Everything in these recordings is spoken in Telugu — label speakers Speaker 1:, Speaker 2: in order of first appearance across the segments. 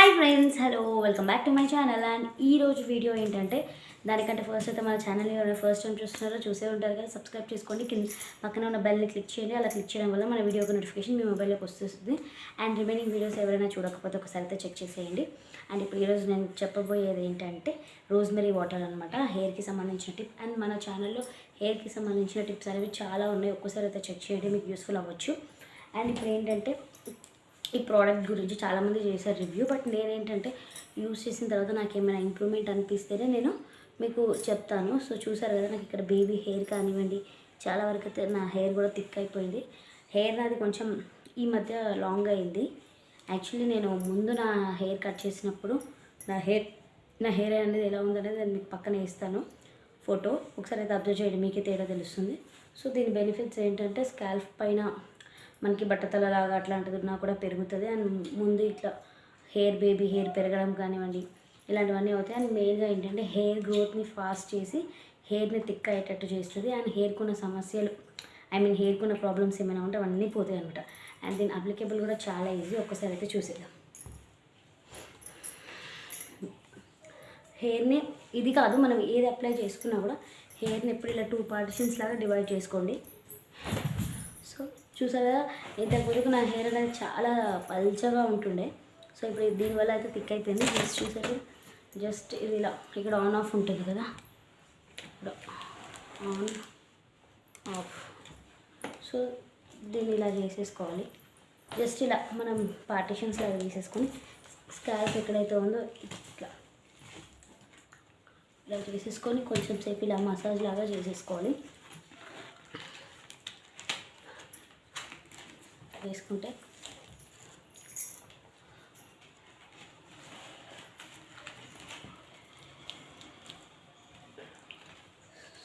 Speaker 1: Hi friends, hello, welcome back to my channel. And ఈరోజు వీడియో ఏంటంటే, దానికంటే ఫస్ట్ అయితే మన ఛానల్ ఎవరైనా ఫస్ట్ టైం చూస్తున్నారో చూసే ఉంటారు కదా, సబ్స్క్రైబ్ చేసుకోండి. కింద పక్కన ఉన్న బెల్ని క్లిక్ చేయండి. అలా క్లిక్ చేయడం వల్ల మన వీడియోకి నోటిఫికేషన్ మీ మొబైల్లోకి వస్తుంది. అండ్ రిమైనింగ్ వీడియోస్ ఎవరైనా చూడకపోతే ఒకసారి అయితే చెక్ చేసేయండి. అండ్ ఇప్పుడు ఈరోజు నేను చెప్పబోయేది ఏంటంటే రోజ్మెరీ వాటర్ అనమాట, హెయిర్కి సంబంధించిన టిప్. అండ్ మన ఛానల్లో హెయిర్కి సంబంధించిన టిప్స్ అనేవి చాలా ఉన్నాయి, ఒక్కసారి అయితే చెక్ చేయండి, మీకు యూస్ఫుల్ అవ్వచ్చు. అండ్ ఇప్పుడు ఏంటంటే ఈ ప్రోడక్ట్ గురించి చాలామంది చేశారు రివ్యూ, బట్ నేనేంటంటే యూస్ చేసిన తర్వాత నాకు ఏమైనా ఇంప్రూవ్మెంట్ అనిపిస్తేనే నేను మీకు చెప్తాను. సో చూసారు కదా, నాకు ఇక్కడ బేబీ హెయిర్ కానివ్వండి, చాలా వరకు అయితే నా హెయిర్ కూడా థిక్ అయిపోయింది. హెయిర్ నాది కొంచెం ఈ మధ్య లాంగ్ అయింది. యాక్చువల్లీ నేను ముందు నా హెయిర్ కట్ చేసినప్పుడు నా హెయిర్ అనేది ఎలా ఉందనేది నేను మీకు పక్కన వేస్తాను ఫోటో, ఒకసారి అయితే అబ్జర్వ్ చేయండి, మీకే తేడా తెలుస్తుంది. సో దీని బెనిఫిట్స్ ఏంటంటే స్కాల్ప్ పైన మనకి బట్టతలలాగా అట్లాంటిది ఉన్నా కూడా పెరుగుతుంది. అండ్ ముందు ఇట్లా బేబీ హెయిర్ పెరగడం కానివ్వండి, ఇలాంటివన్నీ అవుతాయి. అండ్ మెయిన్గా ఏంటంటే హెయిర్ గ్రోత్ని ఫాస్ట్ చేసి హెయిర్ని థిక్ అయ్యేటట్టు చేస్తుంది. అండ్ హెయిర్కి ఉన్న సమస్యలు, హెయిర్కి ఉన్న ప్రాబ్లమ్స్ ఏమైనా ఉంటే అవన్నీ పోతాయి అనమాట. అండ్ దీని అప్లికేబుల్ కూడా చాలా ఈజీ, ఒక్కసారి అయితే చూసేద్దాం. హెయిర్ని ఇది కాదు, మనం ఏది అప్లై చేసుకున్నా కూడా హెయిర్ని ఎప్పుడు ఇలా 2 పార్టిషన్స్ లాగా డివైడ్ చేసుకోండి. సో చూసారు కదా, ఇంతకుముందుకు నా హెయిర్ అనేది చాలా పల్చగా ఉంటుండే. సో ఇప్పుడు దీనివల్ల అయితే థిక్ అయిపోయింది. జస్ట్ చూసారు, జస్ట్ ఇది ఇలా ఇక్కడ ఆన్ ఆఫ్ ఉంటుంది కదా, ఇప్పుడు ఆన్ ఆఫ్. సో దీన్ని ఇలా చేసేసుకోవాలి. జస్ట్ ఇలా మనం పార్టిషన్స్ లాగా తీసేసుకొని స్కాల్ప్ ఎక్కడైతే ఉందో ఇట్లా ఇలా చేసేసుకొని కొంచెం సేపు ఇలా మసాజ్ లాగా చేసేసుకోవాలి. వేసుకుంటే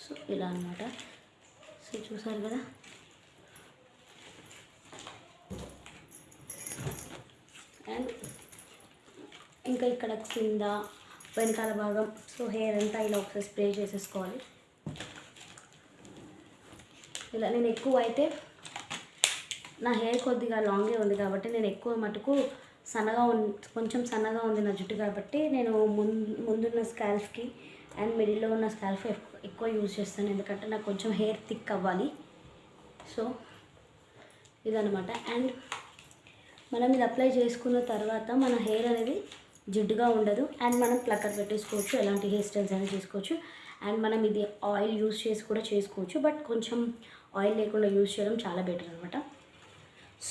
Speaker 1: సో ఇలా అన్నమాట. సో చూసారు కదా, అండ్ ఇంకా ఇక్కడ కింద వెనకాల భాగం, సో హెయిర్ అంతా ఇలా ఒకసారి స్ప్రే చేసేసుకోవాలి. ఇలా నేను ఎక్కువ అయితే నా హెయిర్ కొద్దిగా లాంగే ఉంది కాబట్టి నేను ఎక్కువ మటుకు కొంచెం సన్నగా ఉంది నా జుట్టు కాబట్టి నేను ముందున్న స్కాల్ఫ్కి అండ్ మిడిల్లో ఉన్న స్కాల్ఫ్ ఎక్కువ యూజ్ చేస్తాను, ఎందుకంటే నాకు కొంచెం హెయిర్ థిక్ అవ్వాలి. సో ఇదనమాట. అండ్ మనం ఇది అప్లై చేసుకున్న తర్వాత మన హెయిర్ అనేది జిడ్డుగా ఉండదు. అండ్ మనం ప్లక్కర్ పెట్టేసుకోవచ్చు, ఎలాంటి హెయిర్ స్టైల్స్ అనేది చేసుకోవచ్చు. అండ్ మనం ఇది ఆయిల్ యూజ్ చేసి కూడా చేసుకోవచ్చు, బట్ కొంచెం ఆయిల్ లేకుండా యూజ్ చేయడం చాలా బెటర్ అనమాట.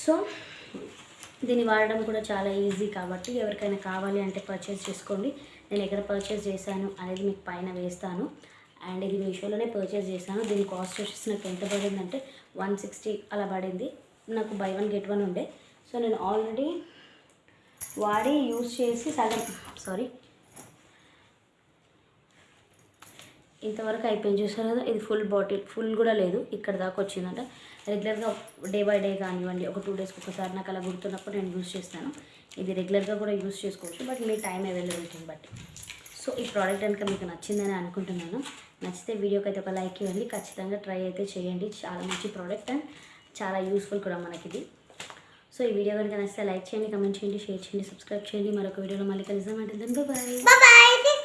Speaker 1: సో దీన్ని వాడడం కూడా చాలా ఈజీ కాబట్టి ఎవరికైనా కావాలి అంటే పర్చేస్ చేసుకోండి. నేను ఎక్కడ పర్చేస్ చేశాను అనేది మీకు పైన వేస్తాను. అండ్ ఇది మీషోలోనే పర్చేస్ చేశాను. దీని కాస్ట్ వచ్చేసి నాకు ఎంత పడిందంటే 160 అలా పడింది. నాకు బై 1 get 1 ఉండే. సో నేను ఆల్రెడీ వాడి యూజ్ చేసి ఇంతవరకు అయిపోయింది. చూసారు కదా, ఇది ఫుల్ బాటిల్, ఫుల్ కూడా లేదు, ఇక్కడ దాకా వచ్చిందంట. రెగ్యులర్గా డే బై డే కానివ్వండి, ఒక 2 daysకి ఒకసారి నాకు అలా గుర్తున్నప్పుడు నేను యూజ్ చేస్తాను. ఇది రెగ్యులర్గా కూడా యూజ్ చేసుకోవచ్చు, బట్ మీ టైం అవైలబిలిటీని బట్టి. సో ఈ ప్రోడక్ట్ కనుక మీకు నచ్చిందని అనుకుంటున్నాను. నచ్చితే వీడియోకి అయితే ఒక లైక్ ఇవ్వండి, ఖచ్చితంగా ట్రై అయితే చేయండి. చాలా మంచి ప్రోడక్ట్ అండ్ చాలా యూస్ఫుల్ కూడా మనకి ఇది. సో ఈ వీడియో కనుక నచ్చితే లైక్ చేయండి, కమెంట్ చేయండి, షేర్ చేయండి, సబ్స్క్రైబ్ చేయండి. మరొక వీడియోలో మళ్ళీ కలుద్దాం. అంటే బాయ్.